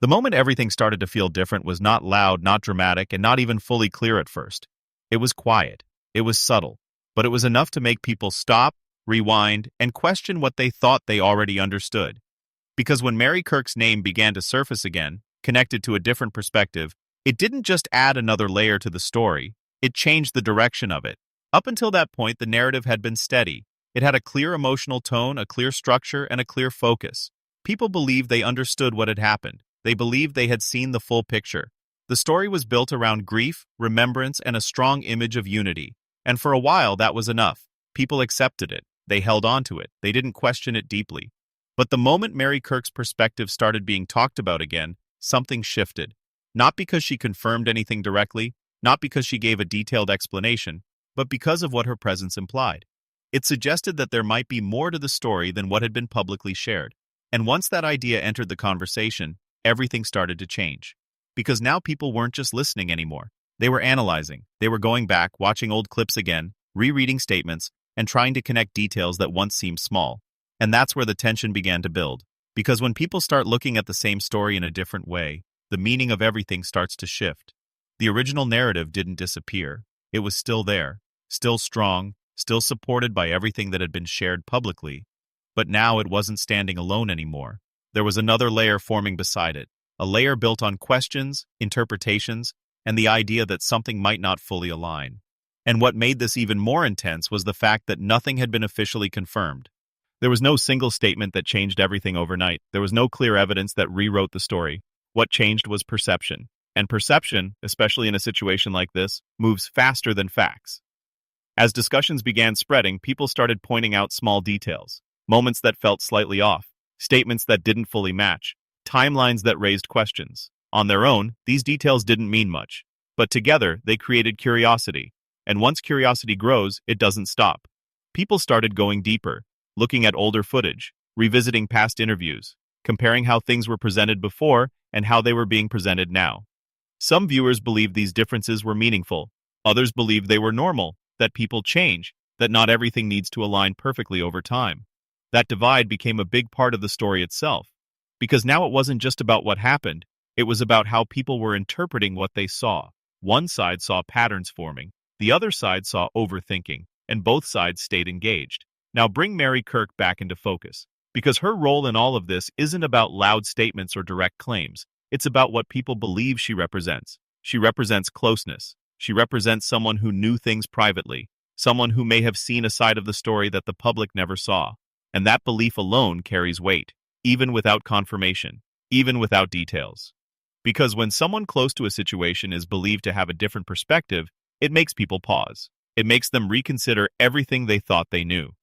The moment everything started to feel different was not loud, not dramatic, and not even fully clear at first. It was quiet. It was subtle. But it was enough to make people stop, rewind, and question what they thought they already understood. Because when Mary Kirk's name began to surface again, connected to a different perspective, it didn't just add another layer to the story, it changed the direction of it. Up until that point, the narrative had been steady. It had a clear emotional tone, a clear structure, and a clear focus. People believed they understood what had happened. They believed they had seen the full picture. The story was built around grief, remembrance, and a strong image of unity. And for a while, that was enough. People accepted it. They held on to it. They didn't question it deeply. But the moment Mary Kirk's perspective started being talked about again, something shifted. Not because she confirmed anything directly, not because she gave a detailed explanation, but because of what her presence implied. It suggested that there might be more to the story than what had been publicly shared. And once that idea entered the conversation, everything started to change. Because now people weren't just listening anymore. They were analyzing. They were going back, watching old clips again, rereading statements, and trying to connect details that once seemed small. And that's where the tension began to build. Because when people start looking at the same story in a different way, the meaning of everything starts to shift. The original narrative didn't disappear. It was still there, still strong, still supported by everything that had been shared publicly. But now it wasn't standing alone anymore. There was another layer forming beside it, a layer built on questions, interpretations, and the idea that something might not fully align. And what made this even more intense was the fact that nothing had been officially confirmed. There was no single statement that changed everything overnight. There was no clear evidence that rewrote the story. What changed was perception. And perception, especially in a situation like this, moves faster than facts. As discussions began spreading, people started pointing out small details, moments that felt slightly off, statements that didn't fully match, timelines that raised questions. On their own, these details didn't mean much, but together they created curiosity. And once curiosity grows, it doesn't stop. People started going deeper, looking at older footage, revisiting past interviews, comparing how things were presented before and how they were being presented now. Some viewers believed these differences were meaningful. Others believed they were normal, that people change, that not everything needs to align perfectly over time. That divide became a big part of the story itself, because now it wasn't just about what happened, it was about how people were interpreting what they saw. One side saw patterns forming, the other side saw overthinking, and both sides stayed engaged. Now bring Mary Kirk back into focus, because her role in all of this isn't about loud statements or direct claims. It's about what people believe she represents. She represents closeness. She represents someone who knew things privately, someone who may have seen a side of the story that the public never saw. And that belief alone carries weight, even without confirmation, even without details. Because when someone close to a situation is believed to have a different perspective, it makes people pause. It makes them reconsider everything they thought they knew.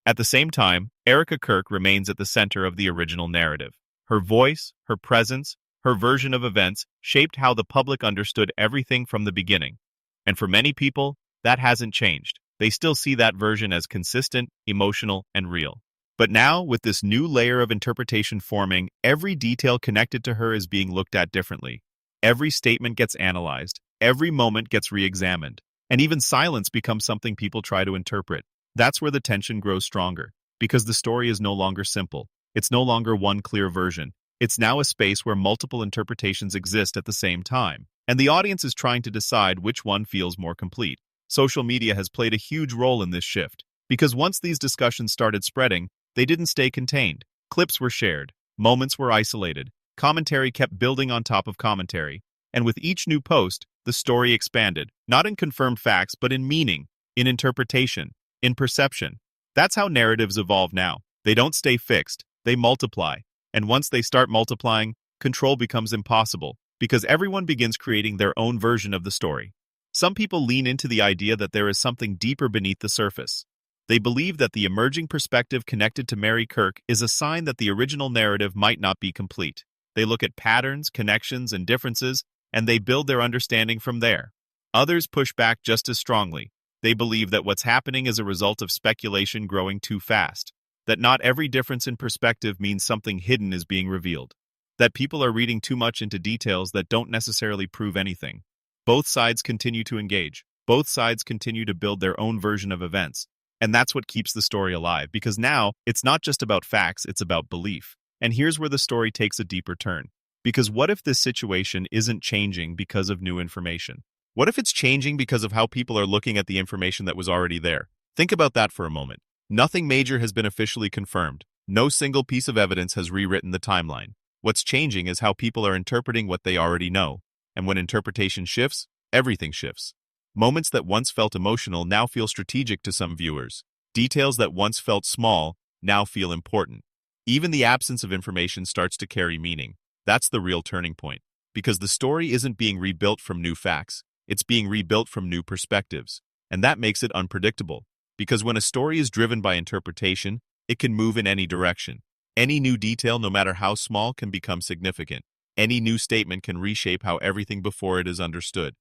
At the same time, Erica Kirk remains at the center of the original narrative. Her voice, her presence, her version of events shaped how the public understood everything from the beginning. And for many people, that hasn't changed. They still see that version as consistent, emotional, and real. But now, with this new layer of interpretation forming, every detail connected to her is being looked at differently. Every statement gets analyzed, every moment gets re-examined, and even silence becomes something people try to interpret. That's where the tension grows stronger, because the story is no longer simple. It's no longer one clear version. It's now a space where multiple interpretations exist at the same time, and the audience is trying to decide which one feels more complete. Social media has played a huge role in this shift, because once these discussions started spreading, they didn't stay contained. Clips were shared, moments were isolated, commentary kept building on top of commentary, and with each new post, the story expanded, not in confirmed facts, but in meaning, in interpretation, in perception. That's how narratives evolve now. They don't stay fixed, they multiply. And once they start multiplying, control becomes impossible, because everyone begins creating their own version of the story. Some people lean into the idea that there is something deeper beneath the surface. They believe that the emerging perspective connected to Mary Kirk is a sign that the original narrative might not be complete. They look at patterns, connections, and differences, and they build their understanding from there. Others push back just as strongly. They believe that what's happening is a result of speculation growing too fast, that not every difference in perspective means something hidden is being revealed, that people are reading too much into details that don't necessarily prove anything. Both sides continue to engage. Both sides continue to build their own version of events. And that's what keeps the story alive, because now it's not just about facts, it's about belief. And here's where the story takes a deeper turn. Because what if this situation isn't changing because of new information? What if it's changing because of how people are looking at the information that was already there? Think about that for a moment. Nothing major has been officially confirmed. No single piece of evidence has rewritten the timeline. What's changing is how people are interpreting what they already know. And when interpretation shifts, everything shifts. Moments that once felt emotional now feel strategic to some viewers. Details that once felt small now feel important. Even the absence of information starts to carry meaning. That's the real turning point. Because the story isn't being rebuilt from new facts. It's being rebuilt from new perspectives. And that makes it unpredictable. Because when a story is driven by interpretation, it can move in any direction. Any new detail, no matter how small, can become significant. Any new statement can reshape how everything before it is understood.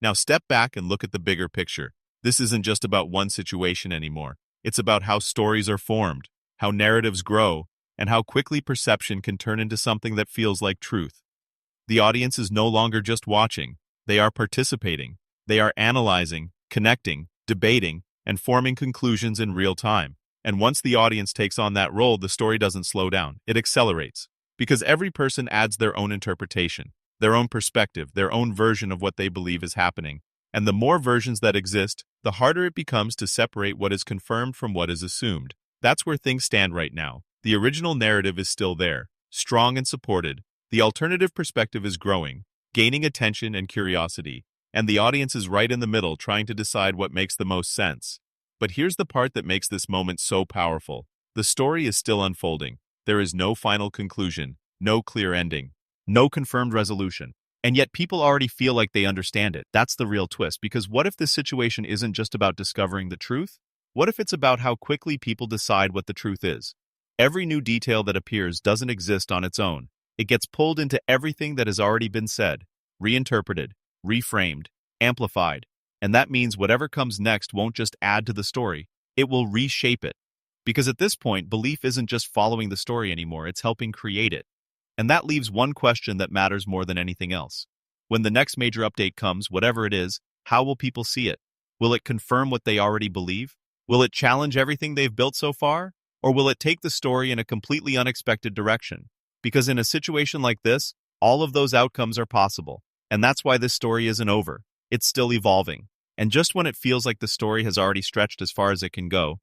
Now step back and look at the bigger picture. This isn't just about one situation anymore. It's about how stories are formed, how narratives grow, and how quickly perception can turn into something that feels like truth. The audience is no longer just watching. They are participating. They are analyzing, connecting, debating, and forming conclusions in real time. And once the audience takes on that role, the story doesn't slow down. It accelerates. Because every person adds their own interpretation, their own perspective, their own version of what they believe is happening. And the more versions that exist, the harder it becomes to separate what is confirmed from what is assumed. That's where things stand right now. The original narrative is still there, strong and supported. The alternative perspective is growing, gaining attention and curiosity. And the audience is right in the middle, trying to decide what makes the most sense. But here's the part that makes this moment so powerful. The story is still unfolding. There is no final conclusion, no clear ending, no confirmed resolution. And yet people already feel like they understand it. That's the real twist, because what if this situation isn't just about discovering the truth? What if it's about how quickly people decide what the truth is? Every new detail that appears doesn't exist on its own. It gets pulled into everything that has already been said, reinterpreted, reframed, amplified. And that means whatever comes next won't just add to the story, it will reshape it. Because at this point, belief isn't just following the story anymore, it's helping create it. And that leaves one question that matters more than anything else. When the next major update comes, whatever it is, how will people see it? Will it confirm what they already believe? Will it challenge everything they've built so far? Or will it take the story in a completely unexpected direction? Because in a situation like this, all of those outcomes are possible. And that's why this story isn't over. It's still evolving. And just when it feels like the story has already stretched as far as it can go,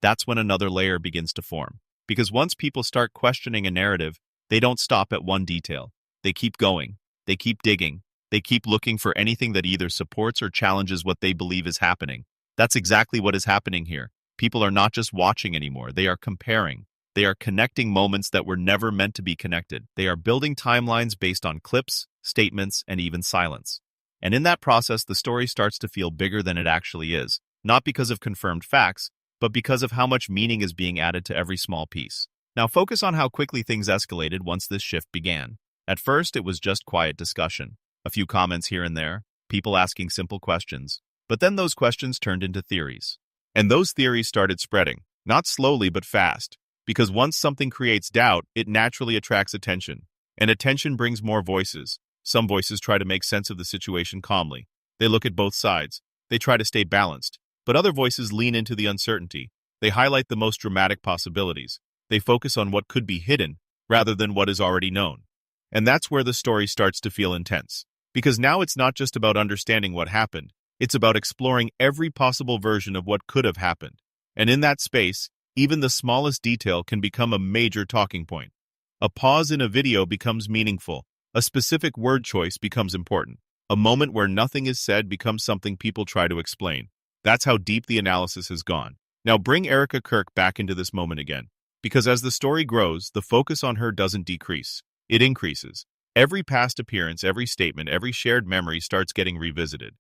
that's when another layer begins to form. Because once people start questioning a narrative, they don't stop at one detail. They keep going. They keep digging. They keep looking for anything that either supports or challenges what they believe is happening. That's exactly what is happening here. People are not just watching anymore. They are comparing. They are connecting moments that were never meant to be connected. They are building timelines based on clips, statements, and even silence. And in that process, the story starts to feel bigger than it actually is, not because of confirmed facts, but because of how much meaning is being added to every small piece. Now focus on how quickly things escalated once this shift began. At first, it was just quiet discussion, a few comments here and there, people asking simple questions. But then those questions turned into theories. And those theories started spreading, not slowly but fast. Because once something creates doubt, it naturally attracts attention. And attention brings more voices. Some voices try to make sense of the situation calmly. They look at both sides. They try to stay balanced. But other voices lean into the uncertainty. They highlight the most dramatic possibilities. They focus on what could be hidden rather than what is already known. And that's where the story starts to feel intense. Because now it's not just about understanding what happened. It's about exploring every possible version of what could have happened. And in that space, even the smallest detail can become a major talking point. A pause in a video becomes meaningful. A specific word choice becomes important. A moment where nothing is said becomes something people try to explain. That's how deep the analysis has gone. Now bring Erica Kirk back into this moment again. Because as the story grows, the focus on her doesn't decrease. It increases. Every past appearance, every statement, every shared memory starts getting revisited.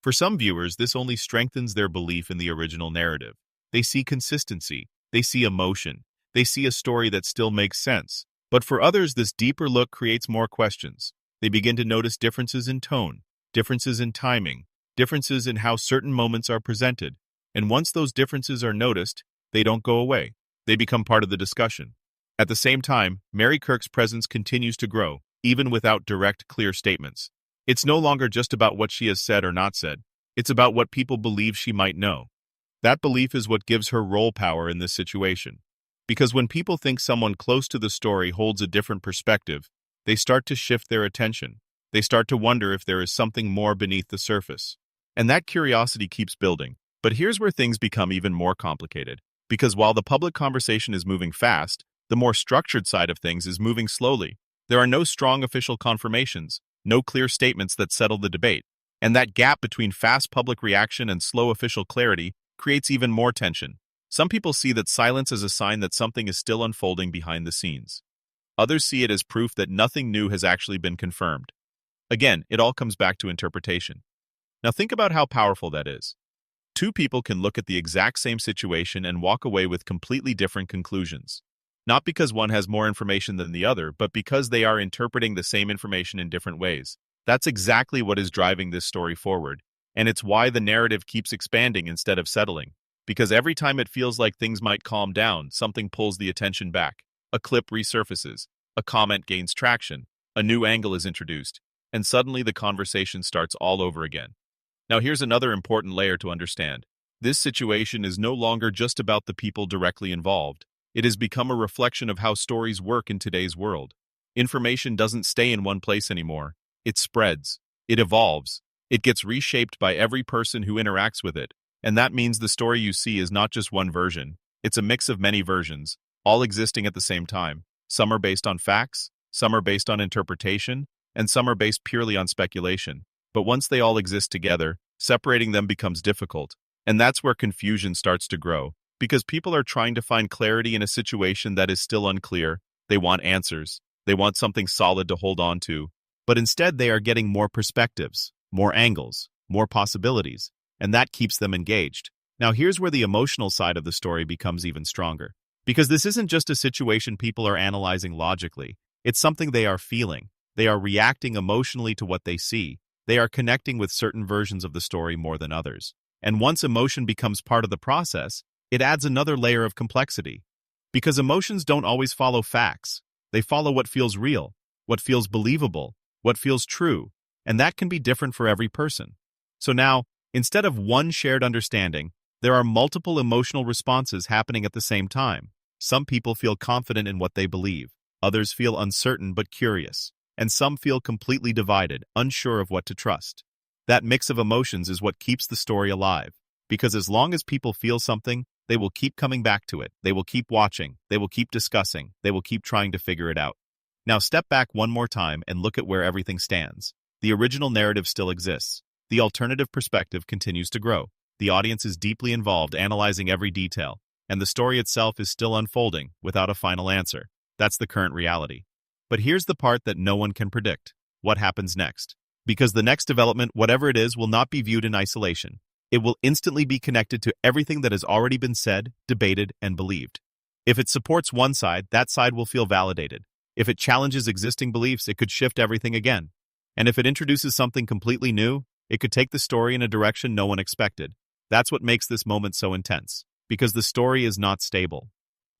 For some viewers, this only strengthens their belief in the original narrative. They see consistency. They see emotion. They see a story that still makes sense. But for others, this deeper look creates more questions. They begin to notice differences in tone, differences in timing, differences in how certain moments are presented. And once those differences are noticed, they don't go away. They become part of the discussion. At the same time, Mary Kirk's presence continues to grow, even without direct, clear statements. It's no longer just about what she has said or not said. It's about what people believe she might know. That belief is what gives her role power in this situation. Because when people think someone close to the story holds a different perspective, they start to shift their attention. They start to wonder if there is something more beneath the surface. And that curiosity keeps building. But here's where things become even more complicated. Because while the public conversation is moving fast, the more structured side of things is moving slowly. There are no strong official confirmations, no clear statements that settle the debate. And that gap between fast public reaction and slow official clarity creates even more tension. Some people see that silence as a sign that something is still unfolding behind the scenes. Others see it as proof that nothing new has actually been confirmed. Again, it all comes back to interpretation. Now think about how powerful that is. Two people can look at the exact same situation and walk away with completely different conclusions. Not because one has more information than the other, but because they are interpreting the same information in different ways. That's exactly what is driving this story forward, and it's why the narrative keeps expanding instead of settling. Because every time it feels like things might calm down, something pulls the attention back. A clip resurfaces, a comment gains traction, a new angle is introduced, and suddenly the conversation starts all over again. Now here's another important layer to understand. This situation is no longer just about the people directly involved. It has become a reflection of how stories work in today's world. Information doesn't stay in one place anymore. It spreads. It evolves. It gets reshaped by every person who interacts with it. And that means the story you see is not just one version. It's a mix of many versions, all existing at the same time. Some are based on facts, some are based on interpretation, and some are based purely on speculation. But once they all exist together, separating them becomes difficult. And that's where confusion starts to grow. Because people are trying to find clarity in a situation that is still unclear. They want answers. They want something solid to hold on to. But instead they are getting more perspectives, more angles, more possibilities. And that keeps them engaged. Now here's where the emotional side of the story becomes even stronger. Because this isn't just a situation people are analyzing logically. It's something they are feeling. They are reacting emotionally to what they see. They are connecting with certain versions of the story more than others. And once emotion becomes part of the process, it adds another layer of complexity. Because emotions don't always follow facts. They follow what feels real, what feels believable, what feels true. And that can be different for every person. So now, instead of one shared understanding, there are multiple emotional responses happening at the same time. Some people feel confident in what they believe. Others feel uncertain but curious. And some feel completely divided, unsure of what to trust. That mix of emotions is what keeps the story alive. Because as long as people feel something, they will keep coming back to it. They will keep watching. They will keep discussing. They will keep trying to figure it out. Now step back one more time and look at where everything stands. The original narrative still exists. The alternative perspective continues to grow. The audience is deeply involved, analyzing every detail. And the story itself is still unfolding, without a final answer. That's the current reality. But here's the part that no one can predict. What happens next? Because the next development, whatever it is, will not be viewed in isolation. It will instantly be connected to everything that has already been said, debated, and believed. If it supports one side, that side will feel validated. If it challenges existing beliefs, it could shift everything again. And if it introduces something completely new, it could take the story in a direction no one expected. That's what makes this moment so intense. Because the story is not stable.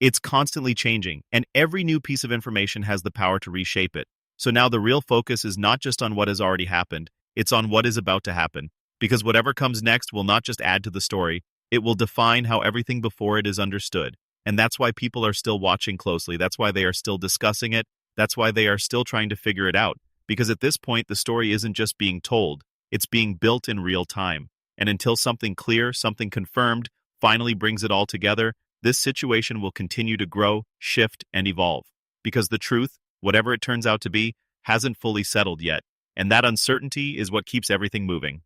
It's constantly changing, and every new piece of information has the power to reshape it. So now the real focus is not just on what has already happened, it's on what is about to happen. Because whatever comes next will not just add to the story, it will define how everything before it is understood. And that's why people are still watching closely. That's why they are still discussing it. That's why they are still trying to figure it out. Because at this point, the story isn't just being told, it's being built in real time. And until something clear, something confirmed, finally brings it all together, this situation will continue to grow, shift, and evolve. Because the truth, whatever it turns out to be, hasn't fully settled yet. And that uncertainty is what keeps everything moving.